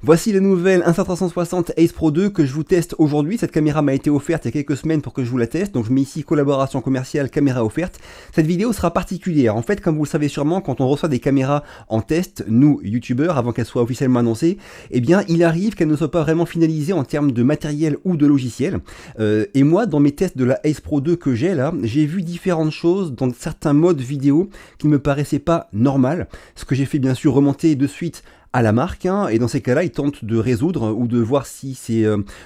Voici la nouvelle Insta360 Ace Pro 2 que je vous teste aujourd'hui. Cette caméra m'a été offerte il y a quelques semaines pour que je vous la teste. Donc je mets ici collaboration commerciale, caméra offerte. Cette vidéo sera particulière. En fait, comme vous le savez sûrement, quand on reçoit des caméras en test, nous, youtubeurs, avant qu'elles soient officiellement annoncées, eh bien, il arrive qu'elles ne soient pas vraiment finalisées en termes de matériel ou de logiciel. Et moi, dans mes tests de la Ace Pro 2 que j'ai là, j'ai vu différentes choses dans certains modes vidéo qui ne me paraissaient pas normales. Ce que j'ai fait bien sûr remonter de suite à la marque, hein, et dans ces cas-là, ils tentent de résoudre ou de voir si c'est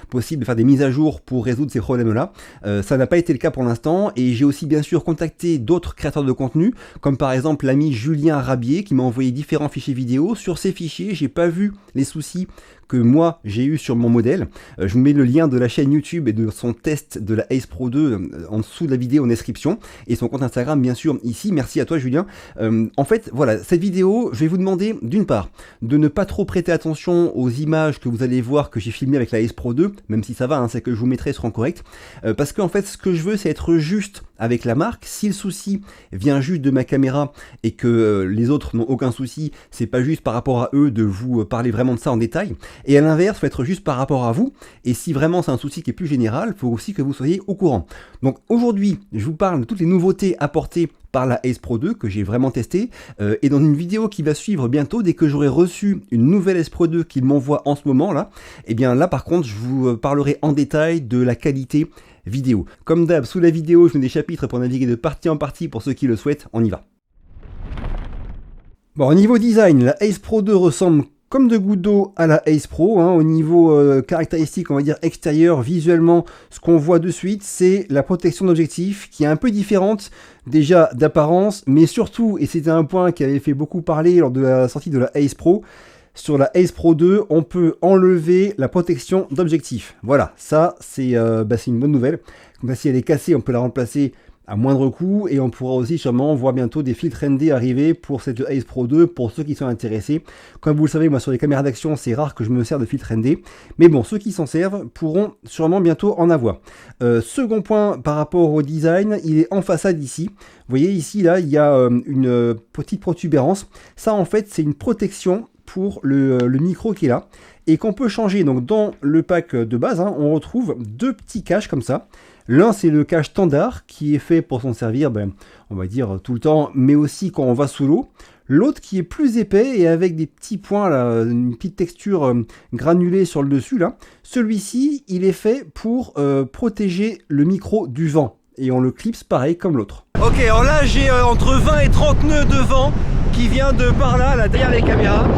possible de faire des mises à jour pour résoudre ces problèmes-là. Ça n'a pas été le cas pour l'instant, et j'ai aussi bien sûr contacté d'autres créateurs de contenu, comme par exemple l'ami Julien Rabier, qui m'a envoyé différents fichiers vidéo. Sur ces fichiers, j'ai pas vu les soucis que moi j'ai eu sur mon modèle. Je vous mets le lien de la chaîne YouTube et de son test de la Ace Pro 2 en dessous de la vidéo en description, et son compte Instagram bien sûr ici. Merci à toi Julien. En fait voilà, cette vidéo, je vais vous demander d'une part de ne pas trop prêter attention aux images que vous allez voir que j'ai filmées avec la Ace Pro 2, même si ça va, hein, celles que je vous mettrai seront correctes, parce qu'en fait ce que je veux c'est être juste avec la marque. Si le souci vient juste de ma caméra et que les autres n'ont aucun souci, c'est pas juste par rapport à eux de vous parler vraiment de ça en détail. Et à l'inverse, il faut être juste par rapport à vous. Et si vraiment c'est un souci qui est plus général, il faut aussi que vous soyez au courant. Donc aujourd'hui, je vous parle de toutes les nouveautés apportées par la Ace Pro 2 que j'ai vraiment testé. Et dans une vidéo qui va suivre bientôt, dès que j'aurai reçu une nouvelle Ace Pro 2 qu'il m'envoie en ce moment là, et bien là par contre, je vous parlerai en détail de la qualité vidéo. Comme d'hab, sous la vidéo, je mets des chapitres pour naviguer de partie en partie pour ceux qui le souhaitent. On y va. Bon, au niveau design, la Ace Pro 2 ressemble comme de gouttes d'eau à la Ace Pro, hein. Au niveau caractéristique, on va dire extérieur, visuellement, ce qu'on voit de suite, c'est la protection d'objectif qui est un peu différente déjà d'apparence, mais surtout, et c'était un point qui avait fait beaucoup parler lors de la sortie de la Ace Pro, sur la Ace Pro 2, on peut enlever la protection d'objectif. Voilà, ça c'est une bonne nouvelle. Comme ça, si elle est cassée, on peut la remplacer à moindre coût, et on pourra aussi sûrement voir bientôt des filtres ND arriver pour cette Ace Pro 2 pour ceux qui sont intéressés. Comme vous le savez, moi sur les caméras d'action, c'est rare que je me sers de filtres ND, mais bon, ceux qui s'en servent pourront sûrement bientôt en avoir. Second point par rapport au design, il est en façade ici. Vous voyez ici, là, il y a une petite protubérance. Ça, en fait, c'est une protection pour le micro qui est là, et qu'on peut changer. Donc dans le pack de base, hein, on retrouve deux petits caches comme ça. L'un, c'est le cache standard qui est fait pour s'en servir, on va dire tout le temps, mais aussi quand on va sous l'eau. L'autre qui est plus épais et avec des petits points, là, une petite texture granulée sur le dessus. Là. Celui-ci, il est fait pour protéger le micro du vent. Et on le clipse pareil comme l'autre. Ok, alors là, j'ai entre 20 et 30 nœuds de vent qui vient de par là, derrière les caméras.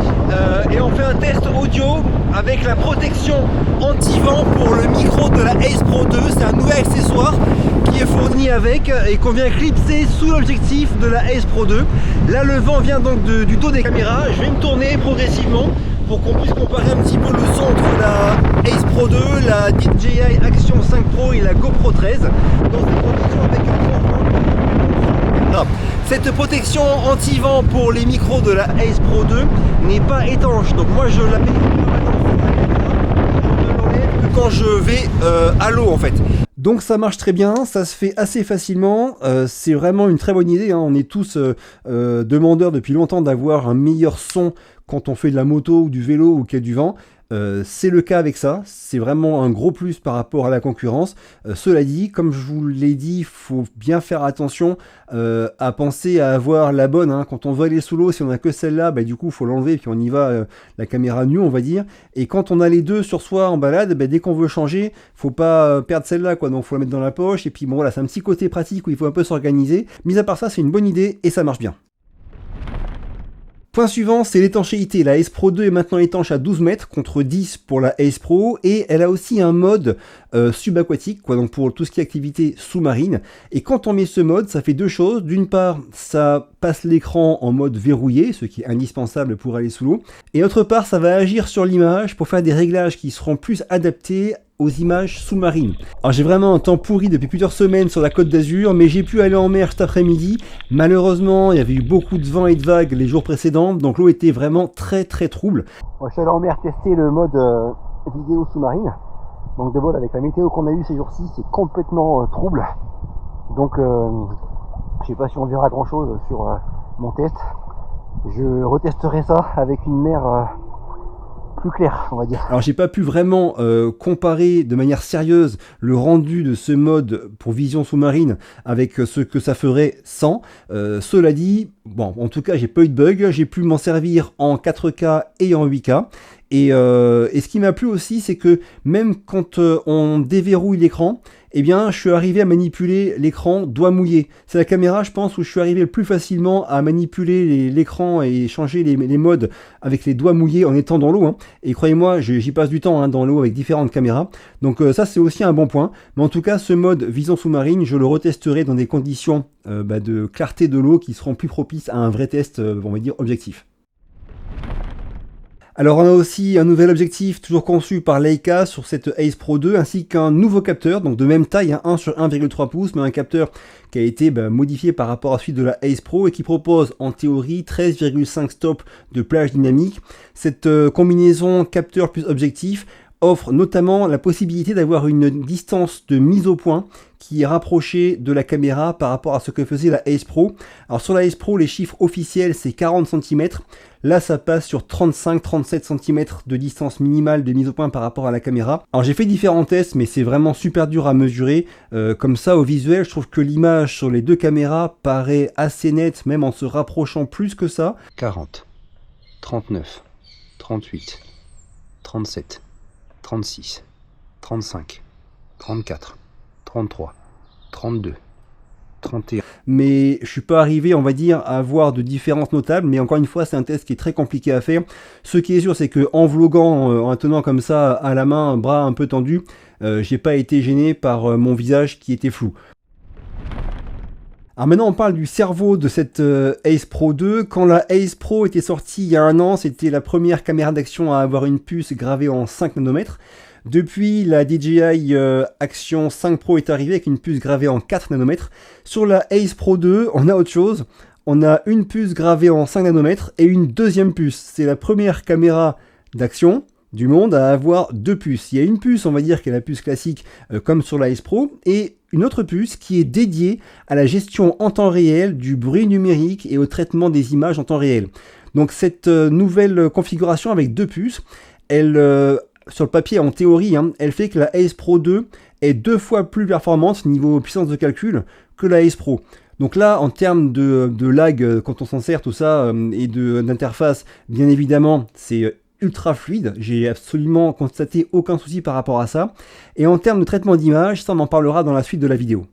Et on fait un test audio avec la protection anti-vent pour le micro de la Ace Pro 2. C'est un nouvel accessoire qui est fourni avec et qu'on vient clipser sous l'objectif de la Ace Pro 2. Là, le vent vient donc du dos des caméras. Je vais me tourner progressivement pour qu'on puisse comparer un petit peu le son entre la Ace Pro 2, la DJI Action 5 Pro et la GoPro 13 dans une condition avec un vent. Cette protection anti-vent pour les micros de la Ace Pro 2 n'est pas étanche, donc moi je la mets que quand je vais à l'eau en fait. Donc ça marche très bien, ça se fait assez facilement, c'est vraiment une très bonne idée, hein. On est tous demandeurs depuis longtemps d'avoir un meilleur son quand on fait de la moto ou du vélo ou qu'il y a du vent. C'est le cas avec ça, c'est vraiment un gros plus par rapport à la concurrence. Cela dit, comme je vous l'ai dit, il faut bien faire attention à penser à avoir la bonne, hein. Quand on veut aller sous l'eau, si on n'a que celle-là, du coup il faut l'enlever et puis on y va la caméra nue on va dire. Et quand on a les deux sur soi en balade, dès qu'on veut changer, faut pas perdre celle-là quoi, donc faut la mettre dans la poche. Et puis bon voilà, c'est un petit côté pratique où il faut un peu s'organiser. Mis à part ça, c'est une bonne idée et ça marche bien. Point suivant, c'est l'étanchéité. La Ace Pro 2 est maintenant étanche à 12 mètres contre 10 pour la Ace Pro, et elle a aussi un mode subaquatique, quoi, donc pour tout ce qui est activité sous-marine. Et quand on met ce mode, ça fait deux choses. D'une part, ça passe l'écran en mode verrouillé, ce qui est indispensable pour aller sous l'eau. Et d'autre part, ça va agir sur l'image pour faire des réglages qui seront plus adaptés aux images sous-marines. Alors j'ai vraiment un temps pourri depuis plusieurs semaines sur la Côte d'Azur, mais j'ai pu aller en mer cet après-midi. Malheureusement, il y avait eu beaucoup de vent et de vagues les jours précédents, donc l'eau était vraiment très trouble. Je suis allé en mer tester le mode vidéo sous-marine. Donc de bol, avec la météo qu'on a eu ces jours-ci, c'est complètement trouble. Donc je sais pas si on verra grand-chose sur mon test. Je retesterai ça avec une mer plus clair, on va dire. Alors j'ai pas pu vraiment comparer de manière sérieuse le rendu de ce mode pour vision sous-marine avec ce que ça ferait sans. Cela dit, bon, en tout cas j'ai pas eu de bug, j'ai pu m'en servir en 4K et en 8K. Et ce qui m'a plu aussi, c'est que même quand on déverrouille l'écran, eh bien, je suis arrivé à manipuler l'écran doigt mouillé. C'est la caméra, je pense, où je suis arrivé le plus facilement à manipuler l'écran et changer les modes avec les doigts mouillés en étant dans l'eau. Hein. Et croyez-moi, j'y passe du temps dans l'eau avec différentes caméras. Donc ça, c'est aussi un bon point. Mais en tout cas, ce mode vision sous-marine, je le retesterai dans des conditions de clarté de l'eau qui seront plus propices à un vrai test, on va dire, objectif. Alors on a aussi un nouvel objectif toujours conçu par Leica sur cette Ace Pro 2 ainsi qu'un nouveau capteur, donc de même taille, 1 sur 1,3 pouces, mais un capteur qui a été modifié par rapport à celui de la Ace Pro et qui propose en théorie 13,5 stops de plage dynamique. Cette combinaison capteur plus objectif offre notamment la possibilité d'avoir une distance de mise au point qui est rapprochée de la caméra par rapport à ce que faisait la Ace Pro. Alors sur la Ace Pro, les chiffres officiels c'est 40 cm. Là, ça passe sur 35-37 cm de distance minimale de mise au point par rapport à la caméra. Alors j'ai fait différents tests, mais c'est vraiment super dur à mesurer. Comme ça, au visuel, je trouve que l'image sur les deux caméras paraît assez nette, même en se rapprochant plus que ça. 40, 39, 38, 37, 36, 35, 34, 33, 32, 31. Mais je suis pas arrivé, on va dire, à avoir de différence notable, mais encore une fois, c'est un test qui est très compliqué à faire. Ce qui est sûr, c'est que en vloguant, en tenant comme ça à la main, bras un peu tendus, j'ai pas été gêné par mon visage qui était flou. Alors maintenant on parle du cerveau de cette Ace Pro 2. Quand la Ace Pro était sortie il y a un an, c'était la première caméra d'action à avoir une puce gravée en 5 nanomètres. Depuis, la DJI Action 5 Pro est arrivée avec une puce gravée en 4 nanomètres. Sur la Ace Pro 2, on a autre chose. On a une puce gravée en 5 nanomètres et une deuxième puce. C'est la première caméra d'action du monde à avoir deux puces. Il y a une puce, on va dire, qui est la puce classique comme sur la Ace Pro, et une autre puce qui est dédiée à la gestion en temps réel du bruit numérique et au traitement des images en temps réel. Donc cette nouvelle configuration avec deux puces, elle, sur le papier en théorie, elle fait que la Ace Pro 2 est 2 fois plus performante niveau puissance de calcul que la Ace Pro. Donc là, en termes de lag, quand on s'en sert, tout ça, et d'interface, bien évidemment, c'est ultra fluide, j'ai absolument constaté aucun souci par rapport à ça. Et en termes de traitement d'image, ça on en parlera dans la suite de la vidéo.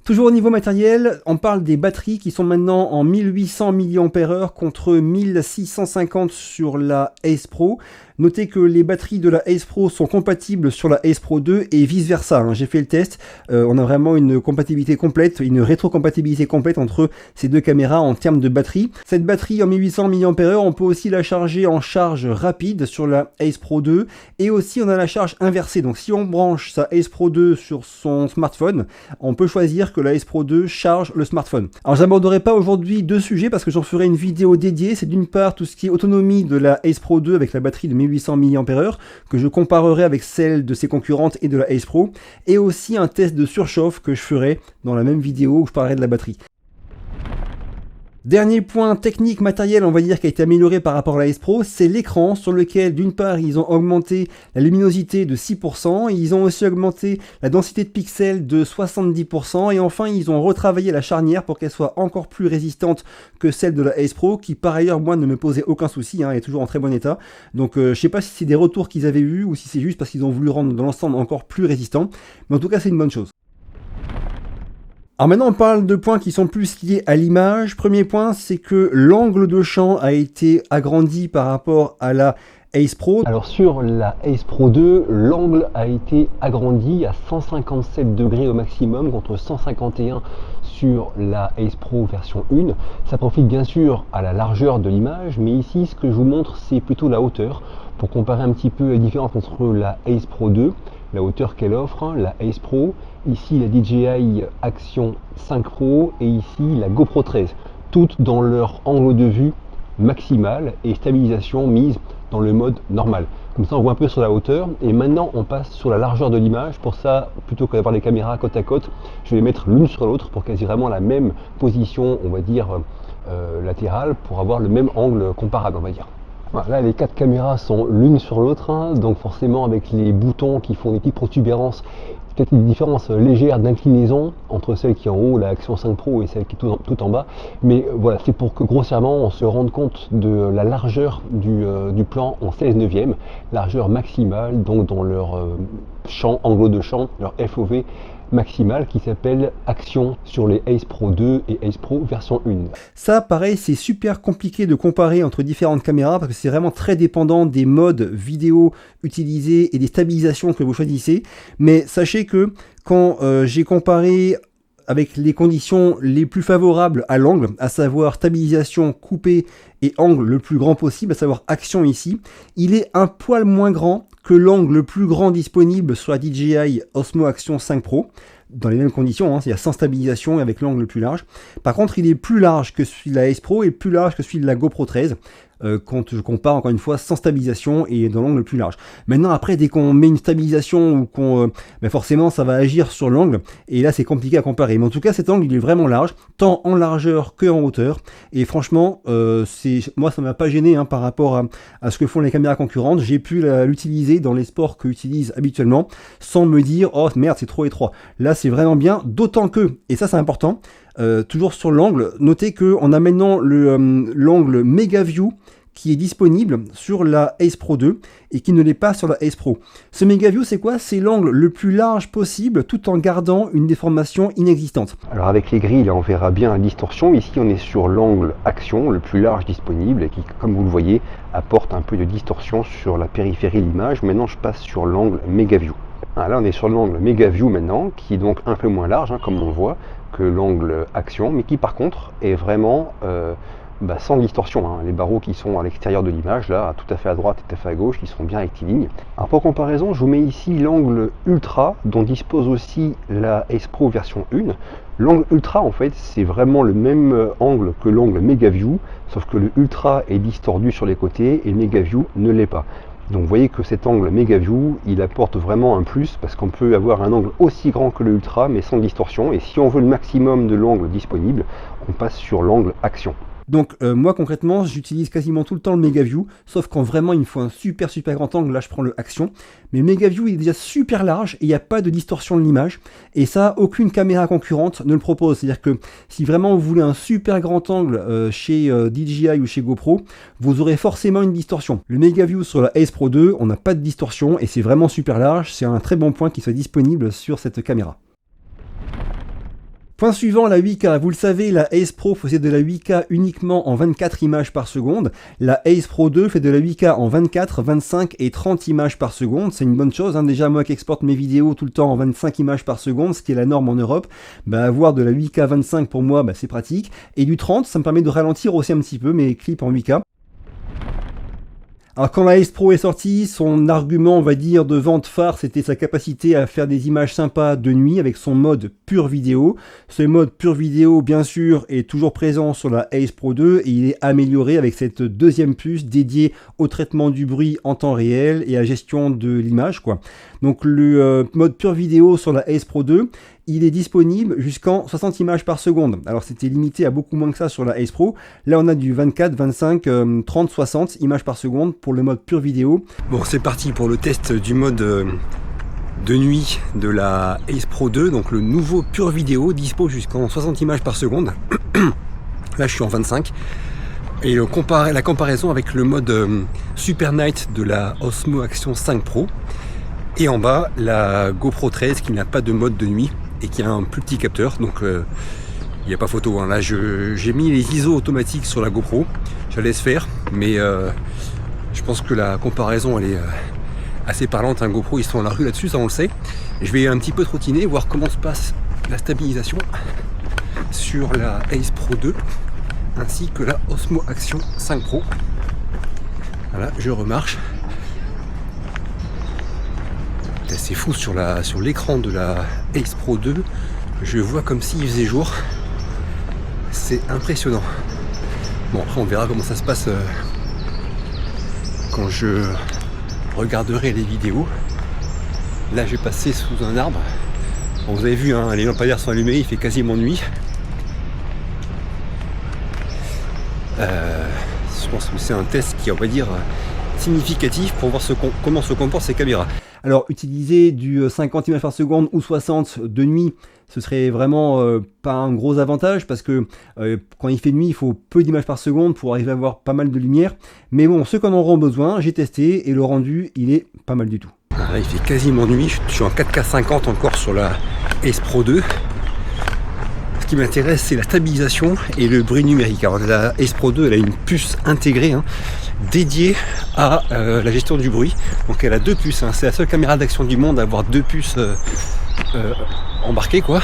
Toujours au niveau matériel, on parle des batteries qui sont maintenant en 1800 mAh contre 1650 sur la Ace Pro. Notez que les batteries de la Ace Pro sont compatibles sur la Ace Pro 2 et vice versa. J'ai fait le test, on a vraiment une compatibilité complète, une rétrocompatibilité complète entre ces deux caméras en termes de batterie. Cette batterie en 1800 mAh, on peut aussi la charger en charge rapide sur la Ace Pro 2 et aussi on a la charge inversée. Donc si on branche sa Ace Pro 2 sur son smartphone, on peut choisir que la Ace Pro 2 charge le smartphone. Alors j'aborderai pas aujourd'hui deux sujets parce que j'en ferai une vidéo dédiée. C'est d'une part tout ce qui est autonomie de la Ace Pro 2 avec la batterie de 1800 mAh que je comparerai avec celle de ses concurrentes et de la Ace Pro, et aussi un test de surchauffe que je ferai dans la même vidéo où je parlerai de la batterie. Dernier point technique matériel, on va dire, qui a été amélioré par rapport à la Ace Pro, c'est l'écran sur lequel, d'une part, ils ont augmenté la luminosité de 6%, ils ont aussi augmenté la densité de pixels de 70%, et enfin, ils ont retravaillé la charnière pour qu'elle soit encore plus résistante que celle de la Ace Pro, qui par ailleurs, moi, ne me posait aucun souci, elle est toujours en très bon état. Donc, je sais pas si c'est des retours qu'ils avaient eus, ou si c'est juste parce qu'ils ont voulu rendre dans l'ensemble encore plus résistant, mais en tout cas, c'est une bonne chose. Alors maintenant on parle de points qui sont plus liés à l'image. Premier point, c'est que l'angle de champ a été agrandi par rapport à la Ace Pro. Alors sur la Ace Pro 2, l'angle a été agrandi à 157 degrés au maximum contre 151 sur la Ace Pro version 1. Ça profite bien sûr à la largeur de l'image, mais ici ce que je vous montre c'est plutôt la hauteur pour comparer un petit peu la différence entre la Ace Pro 2, la hauteur qu'elle offre, la Ace Pro, ici la DJI Action 5 Pro et ici la GoPro 13, toutes dans leur angle de vue maximal et stabilisation mise dans le mode normal. Comme ça on voit un peu sur la hauteur, et maintenant on passe sur la largeur de l'image. Pour ça, plutôt que d'avoir les caméras côte à côte, je vais les mettre l'une sur l'autre pour qu'elles aient vraiment la même position, on va dire latérale, pour avoir le même angle comparable, on va dire. Voilà, là, les 4 caméras sont l'une sur l'autre, hein, donc forcément avec les boutons qui font des petites protubérances, peut-être une différence légère d'inclinaison entre celle qui est en haut, la Action 5 Pro, et celle qui est tout en bas. Mais voilà, c'est pour que grossièrement on se rende compte de la largeur du plan en 16 neuvième, largeur maximale, donc dans leur champ, angle de champ, leur FOV maximale qui s'appelle Action sur les Ace Pro 2 et Ace Pro version 1. Ça, pareil, c'est super compliqué de comparer entre différentes caméras parce que c'est vraiment très dépendant des modes vidéo utilisés et des stabilisations que vous choisissez. Mais sachez que quand j'ai comparé avec les conditions les plus favorables à l'angle, à savoir stabilisation coupée et angle le plus grand possible, à savoir action ici, il est un poil moins grand que l'angle le plus grand disponible sur la DJI Osmo Action 5 Pro, dans les mêmes conditions, hein, c'est-à-dire sans stabilisation et avec l'angle le plus large. Par contre, il est plus large que celui de la Ace Pro et plus large que celui de la GoPro 13, quand je compare encore une fois sans stabilisation et dans l'angle le plus large. Maintenant, après, dès qu'on met une stabilisation ou qu'on, forcément, ça va agir sur l'angle et là, c'est compliqué à comparer. Mais en tout cas, cet angle, il est vraiment large, tant en largeur que en hauteur. Et franchement, moi, ça m'a pas gêné hein, par rapport à ce que font les caméras concurrentes. J'ai pu l'utiliser dans les sports que j'utilise habituellement, sans me dire oh merde, c'est trop étroit. Là, c'est vraiment bien, d'autant que, et ça, c'est important. Toujours sur l'angle, notez qu'on a maintenant l'angle Mega View qui est disponible sur la Ace Pro 2 et qui ne l'est pas sur la Ace Pro. Ce Mega View, c'est quoi? C'est l'angle le plus large possible tout en gardant une déformation inexistante. Alors avec les grilles, là, on verra bien la distorsion. Ici, on est sur l'angle Action, le plus large disponible et qui, comme vous le voyez, apporte un peu de distorsion sur la périphérie de l'image. Maintenant, je passe sur l'angle Mega View. Ah, là, on est sur l'angle Mega View maintenant, qui est donc un peu moins large, hein, comme on le voit, que l'angle Action, mais qui par contre est vraiment sans distorsion. Hein. Les barreaux qui sont à l'extérieur de l'image, là, tout à fait à droite et tout à fait à gauche, qui sont bien rectilignes. Alors pour comparaison, je vous mets ici l'angle Ultra, dont dispose aussi la Ace Pro version 1. L'angle Ultra, en fait, c'est vraiment le même angle que l'angle Mega View, sauf que le Ultra est distordu sur les côtés et le Mega View ne l'est pas. Donc vous voyez que cet angle Mega View, il apporte vraiment un plus parce qu'on peut avoir un angle aussi grand que le Ultra mais sans distorsion. Et si on veut le maximum de l'angle disponible, on passe sur l'angle Action. Donc moi concrètement j'utilise quasiment tout le temps le Mega View, sauf quand vraiment il me faut un super grand angle, là je prends le Action. Mais le Mega View il est déjà super large et il n'y a pas de distorsion de l'image. Et ça, aucune caméra concurrente ne le propose. C'est-à-dire que si vraiment vous voulez un super grand angle chez DJI ou chez GoPro, vous aurez forcément une distorsion. Le Mega View sur la Ace Pro 2, on n'a pas de distorsion et c'est vraiment super large. C'est un très bon point qu'il soit disponible sur cette caméra. Point suivant, la 8K. Vous le savez, la Ace Pro faisait de la 8K uniquement en 24 images par seconde. La Ace Pro 2 fait de la 8K en 24, 25 et 30 images par seconde. C'est une bonne chose. Hein. Déjà, moi qui exporte mes vidéos tout le temps en 25 images par seconde, ce qui est la norme en Europe, avoir de la 8K 25 pour moi, c'est pratique. Et du 30, ça me permet de ralentir aussi un petit peu mes clips en 8K. Alors quand la Ace Pro est sortie, son argument, on va dire, de vente phare, c'était sa capacité à faire des images sympas de nuit avec son mode pure vidéo. Ce mode pure vidéo, bien sûr, est toujours présent sur la Ace Pro 2 et il est amélioré avec cette deuxième puce dédiée au traitement du bruit en temps réel et à la gestion de l'image, quoi. Donc le mode pure vidéo sur la Ace Pro 2, il est disponible jusqu'en 60 images par seconde. Alors c'était limité à beaucoup moins que ça sur la Ace Pro. Là on a du 24, 25, 30, 60 images par seconde pour le mode pure vidéo. Bon, c'est parti pour le test du mode de nuit de la Ace Pro 2. Donc le nouveau pure vidéo dispo jusqu'en 60 images par seconde. Là je suis en 25. Et la comparaison avec le mode Super Night de la Osmo Action 5 Pro. Et en bas, la GoPro 13 qui n'a pas de mode de nuit et qui a un plus petit capteur. Donc il n'y a pas photo. Hein. Là, j'ai mis les ISO automatiques sur la GoPro. Je la laisse faire. Mais je pense que la comparaison, elle est assez parlante. Un GoPro, ils sont dans la rue là-dessus, ça on le sait. Je vais un petit peu trottiner, voir comment se passe la stabilisation sur la Ace Pro 2 ainsi que la Osmo Action 5 Pro. Voilà, je remarche. C'est fou, sur l'écran de la Ace Pro 2, je vois comme s'il faisait jour. C'est impressionnant. Bon, après on verra comment ça se passe quand je regarderai les vidéos. Là, je vais passer sous un arbre. Bon, vous avez vu, hein, les lampadaires sont allumés, il fait quasiment nuit. Je pense que c'est un test qui, on va dire, significatif pour voir comment se comportent ces caméras. Alors, utiliser du 50 images par seconde ou 60 de nuit, ce serait vraiment pas un gros avantage parce que quand il fait nuit, il faut peu d'images par seconde pour arriver à avoir pas mal de lumière. Mais bon, ceux qui en auront besoin, j'ai testé et le rendu, il est pas mal du tout. Là, il fait quasiment nuit, je suis en 4K 50 encore sur la Ace Pro 2. Ce qui m'intéresse, c'est la stabilisation et le bruit numérique. Alors la Ace Pro 2, elle a une puce intégrée dédiée à la gestion du bruit. Donc elle a deux puces, c'est la seule caméra d'action du monde à avoir deux puces embarquées, quoi.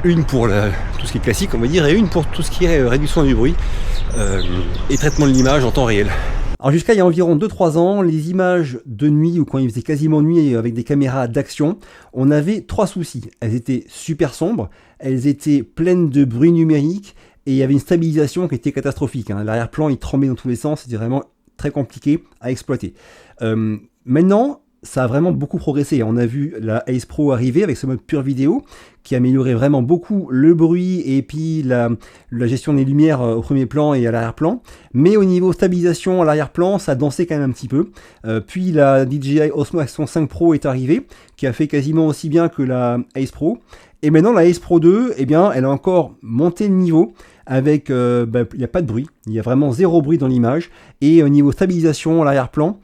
Une pour tout ce qui est classique, on va dire, et une pour tout ce qui est réduction du bruit et traitement de l'image en temps réel. Alors jusqu'à il y a environ 2-3 ans, les images de nuit, ou quand il faisait quasiment nuit avec des caméras d'action, on avait 3 soucis. Elles étaient super sombres, elles étaient pleines de bruit numérique, et il y avait une stabilisation qui était catastrophique. L'arrière-plan, il tremblait dans tous les sens, c'était vraiment très compliqué à exploiter. Maintenant, ça a vraiment beaucoup progressé. On a vu la Ace Pro arriver avec ce mode pure vidéo qui améliorait vraiment beaucoup le bruit et puis la gestion des lumières au premier plan et à l'arrière-plan. Mais au niveau stabilisation à l'arrière-plan, ça dansait quand même un petit peu. Puis la DJI Osmo Action 5 Pro est arrivée, qui a fait quasiment aussi bien que la Ace Pro. Et maintenant, la Ace Pro 2, eh bien, elle a encore monté le niveau avec, il n'y a pas de bruit, il y a vraiment zéro bruit dans l'image. Et au niveau stabilisation à l'arrière-plan,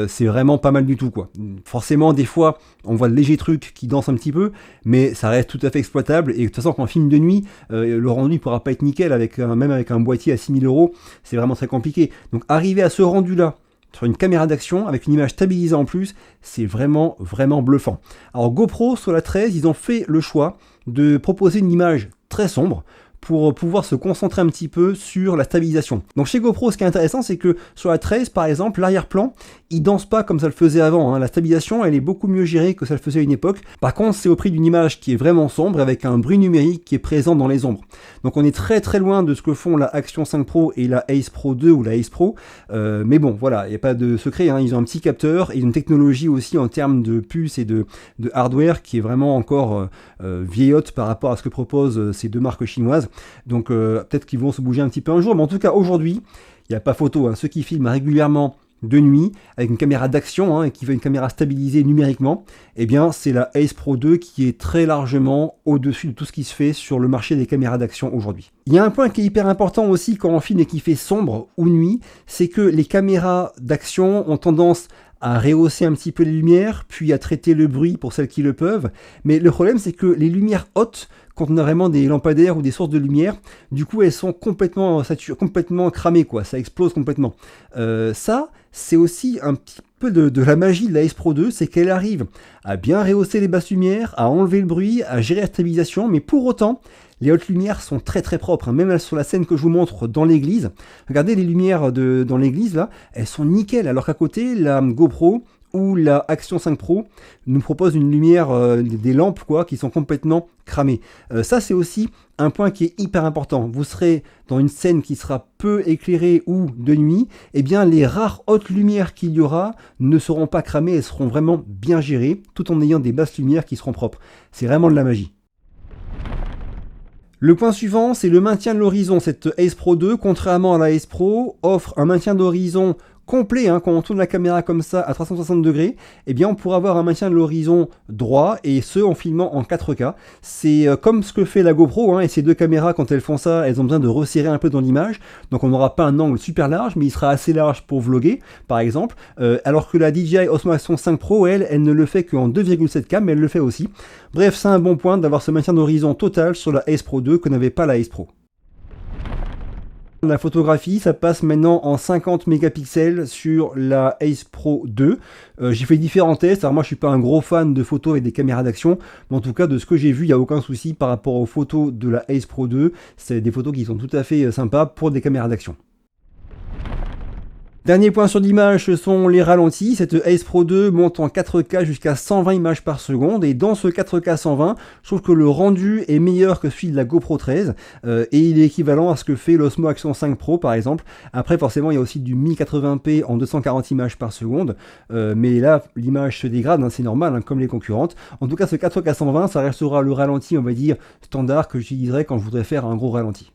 c'est vraiment pas mal du tout, quoi. Forcément, des fois, on voit de légers trucs qui dansent un petit peu, mais ça reste tout à fait exploitable. Et de toute façon, quand on filme de nuit, le rendu ne pourra pas être nickel, même avec un boîtier à 6 000 €, c'est vraiment très compliqué. Donc arriver à ce rendu-là, sur une caméra d'action, avec une image stabilisée en plus, c'est vraiment, vraiment bluffant. Alors GoPro, sur la 13, ils ont fait le choix de proposer une image très sombre, pour pouvoir se concentrer un petit peu sur la stabilisation. Donc chez GoPro, ce qui est intéressant, c'est que sur la 13, par exemple, l'arrière-plan, il danse pas comme ça le faisait avant. La stabilisation, elle est beaucoup mieux gérée que ça le faisait à une époque. Par contre, c'est au prix d'une image qui est vraiment sombre, avec un bruit numérique qui est présent dans les ombres. Donc on est très très loin de ce que font la Action 5 Pro et la Ace Pro 2 ou la Ace Pro. Mais bon, voilà, il n'y a pas de secret. Ils ont un petit capteur et une technologie aussi en termes de puces et de hardware qui est vraiment encore vieillotte par rapport à ce que proposent ces deux marques chinoises. Donc peut-être qu'ils vont se bouger un petit peu un jour, mais en tout cas aujourd'hui, il n'y a pas photo. Ceux qui filment régulièrement de nuit avec une caméra d'action et qui veut une caméra stabilisée numériquement, eh bien c'est la Ace Pro 2 qui est très largement au-dessus de tout ce qui se fait sur le marché des caméras d'action aujourd'hui. Il y a un point qui est hyper important aussi quand on filme et qui fait sombre ou nuit, c'est que les caméras d'action ont tendance à rehausser un petit peu les lumières, puis à traiter le bruit pour celles qui le peuvent. Mais le problème, c'est que les lumières hautes, quand on a vraiment des lampadaires ou des sources de lumière, du coup, elles sont complètement saturées, complètement cramées, quoi. Ça explose complètement. Ça, c'est aussi un petit peu de la magie de la Ace Pro 2, c'est qu'elle arrive à bien rehausser les basses lumières, à enlever le bruit, à gérer la stabilisation, mais pour autant, les hautes lumières sont très très propres, même sur la scène que je vous montre dans l'église. Regardez les lumières dans l'église là, elles sont nickel, alors qu'à côté, la GoPro ou la Action 5 Pro nous propose une lumière, des lampes quoi, qui sont complètement cramées. Ça c'est aussi un point qui est hyper important. Vous serez dans une scène qui sera peu éclairée ou de nuit, eh bien les rares hautes lumières qu'il y aura ne seront pas cramées, elles seront vraiment bien gérées, tout en ayant des basses lumières qui seront propres. C'est vraiment de la magie. Le point suivant, c'est le maintien de l'horizon. Cette Ace Pro 2, contrairement à la Ace Pro, offre un maintien d'horizon complet, quand on tourne la caméra comme ça à 360 degrés, eh bien on pourra avoir un maintien de l'horizon droit et ce en filmant en 4K. C'est comme ce que fait la GoPro, et ces deux caméras quand elles font ça, elles ont besoin de resserrer un peu dans l'image, donc on n'aura pas un angle super large, mais il sera assez large pour vlogger par exemple, alors que la DJI Osmo Action 5 Pro, elle ne le fait qu'en 2,7K, mais elle le fait aussi. Bref, c'est un bon point d'avoir ce maintien d'horizon total sur la Ace Pro 2 que n'avait pas la Ace Pro. La photographie, ça passe maintenant en 50 mégapixels sur la Ace Pro 2. J'ai fait différents tests. Alors moi, je suis pas un gros fan de photos avec des caméras d'action, mais en tout cas, de ce que j'ai vu, il n'y a aucun souci par rapport aux photos de la Ace Pro 2. C'est des photos qui sont tout à fait sympas pour des caméras d'action. Dernier point sur l'image, ce sont les ralentis. Cette Ace Pro 2 monte en 4K jusqu'à 120 images par seconde. Et dans ce 4K 120, je trouve que le rendu est meilleur que celui de la GoPro 13. Et il est équivalent à ce que fait l'Osmo Action 5 Pro par exemple. Après forcément il y a aussi du 1080p en 240 images par seconde. Mais là l'image se dégrade, c'est normal comme les concurrentes. En tout cas ce 4K 120, ça restera le ralenti on va dire standard que j'utiliserai quand je voudrais faire un gros ralenti.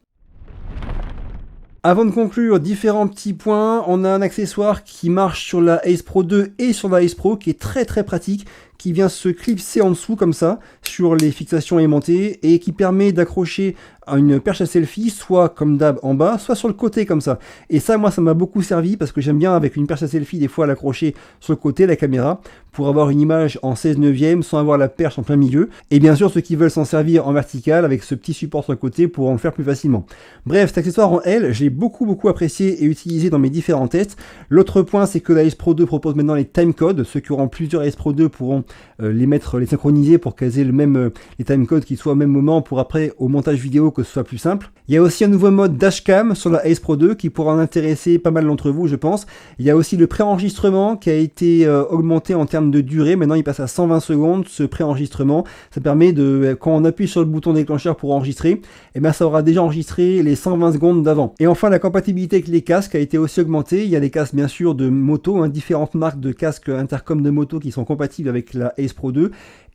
Avant de conclure, différents petits points. On a un accessoire qui marche sur la Ace Pro 2 et sur la Ace Pro qui est très très pratique, qui vient se clipser en dessous comme ça sur les fixations aimantées et qui permet d'accrocher une perche à selfie soit comme d'hab en bas, soit sur le côté comme ça. Et ça, moi, ça m'a beaucoup servi parce que j'aime bien avec une perche à selfie des fois l'accrocher sur le côté la caméra pour avoir une image en 16/9 sans avoir la perche en plein milieu. Et bien sûr, ceux qui veulent s'en servir en vertical avec ce petit support sur le côté pour en le faire plus facilement. Bref, cet accessoire en L, je l'ai beaucoup apprécié et utilisé dans mes différents tests. L'autre point, c'est que la Ace Pro 2 propose maintenant les timecodes. Ceux qui auront plusieurs Ace Pro 2 pourront les synchroniser pour qu'elles aient les timecodes qui soient au même moment pour après au montage vidéo que ce soit plus simple. Il y a aussi un nouveau mode dashcam sur la Ace Pro 2 qui pourra en intéresser pas mal d'entre vous, je pense. Il y a aussi le préenregistrement qui a été augmenté en termes de durée. Maintenant, il passe à 120 secondes, ce préenregistrement. Ça permet quand on appuie sur le bouton déclencheur pour enregistrer, et bien ça aura déjà enregistré les 120 secondes d'avant. Et enfin, la compatibilité avec les casques a été aussi augmentée. Il y a des casques, bien sûr, de moto, différentes marques de casques intercom de moto qui sont compatibles avec la Ace Pro 2.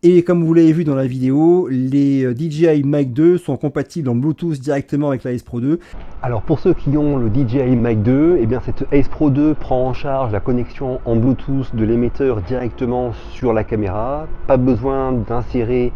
Et comme vous l'avez vu dans la vidéo, les DJI Mic 2 sont compatibles en Bluetooth directement avec la Ace Pro 2. Alors pour ceux qui ont le DJI Mic 2, eh bien cette Ace Pro 2 prend en charge la connexion en Bluetooth de l'émetteur directement sur la caméra. Pas besoin d'insérer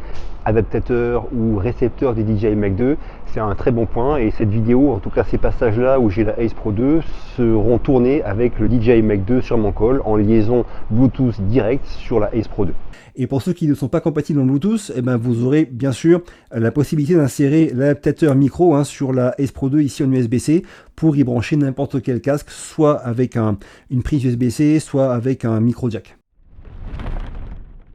adaptateur ou récepteur du DJI Mic 2. C'est un très bon point et cette vidéo, en tout cas ces passages là où j'ai la Ace Pro 2 seront tournés avec le DJI Mic 2 sur mon col en liaison Bluetooth direct sur la Ace Pro 2. Et pour ceux qui ne sont pas compatibles en Bluetooth, eh ben vous aurez bien sûr la possibilité d'insérer l'adaptateur micro sur la Ace Pro 2 ici en USB-C pour y brancher n'importe quel casque, soit avec une prise USB-C, soit avec un micro jack.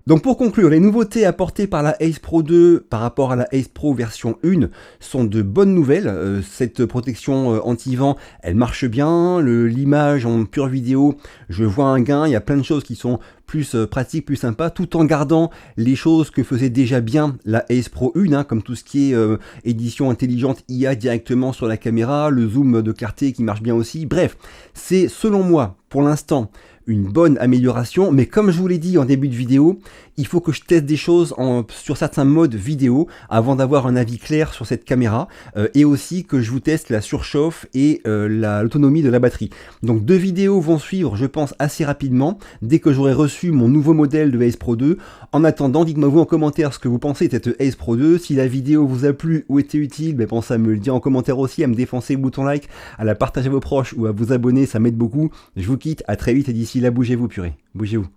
Donc pour conclure, les nouveautés apportées par la Ace Pro 2 par rapport à la Ace Pro version 1 sont de bonnes nouvelles. Cette protection anti-vent, elle marche bien. L'image en pure vidéo, je vois un gain. Il y a plein de choses qui sont plus pratiques, plus sympas, tout en gardant les choses que faisait déjà bien la Ace Pro 1, comme tout ce qui est édition intelligente IA directement sur la caméra, le zoom de clarté qui marche bien aussi. Bref, c'est selon moi, pour l'instant, une bonne amélioration, mais comme je vous l'ai dit en début de vidéo, il faut que je teste des choses sur certains modes vidéo avant d'avoir un avis clair sur cette caméra et aussi que je vous teste la surchauffe et l'autonomie de la batterie. Donc 2 vidéos vont suivre, je pense, assez rapidement dès que j'aurai reçu mon nouveau modèle de Ace Pro 2. En attendant, dites-moi vous en commentaire ce que vous pensez de cette Ace Pro 2. Si la vidéo vous a plu ou était utile, pensez à me le dire en commentaire aussi, à me défoncer le bouton like, à la partager à vos proches ou à vous abonner, ça m'aide beaucoup. Je vous quitte, à très vite et d'ici là, bougez-vous purée, bougez-vous.